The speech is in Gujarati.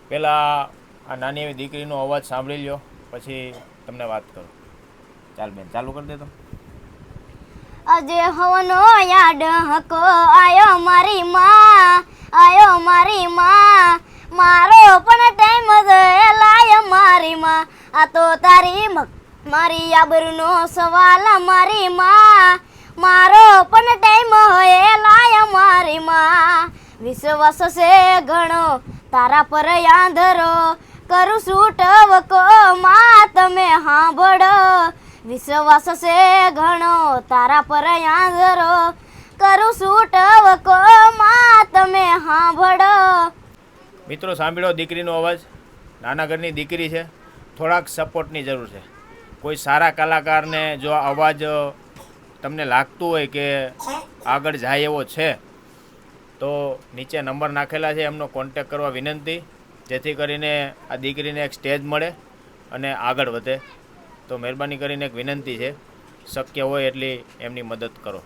પહેલાં આ નાની એવી દીકરીનો અવાજ સાંભળી લ્યો, પછી તમને વાત કરું. ચાલ બેન, ચાલુ કરી દે તો. અજે હવનો યાદ હકો આયો મારી માં, આયો મારી માં, મારો પણ ટાઈમ લાય મારી માં. આ તો તારી મારી આબરૂનો સવાલ મારી માં, મારો પણ ટાઈમ લાય મારી માં. વિશ્વાસ છે ઘણો તારા પર આંધરો, કરું છું ટવકો માં તમે સાંભળો. વિશ્વાસ છે ઘણો તારા પર આંધરો, કરું છું ટવકો માં તમે સાંભળો. મિત્રો સાંભળો દીકરીનો અવાજ. નાના ઘરની દીકરી છે, થોડાક સપોર્ટની જરૂર છે. કોઈ સારા કલાકારને જો અવાજ તમને લાગતું હોય કે આગળ જાય એવો છે, તો નીચે નંબર નાખેલા છે, એમનો કોન્ટેક કરવા વિનંતી, જેથી કરીને આ દીકરીને એક સ્ટેજ મળે અને આગળ વધે. તો મહેરબાની કરીને એક વિનંતી છે, શક્ય હોય એટલી એમની મદદ કરો.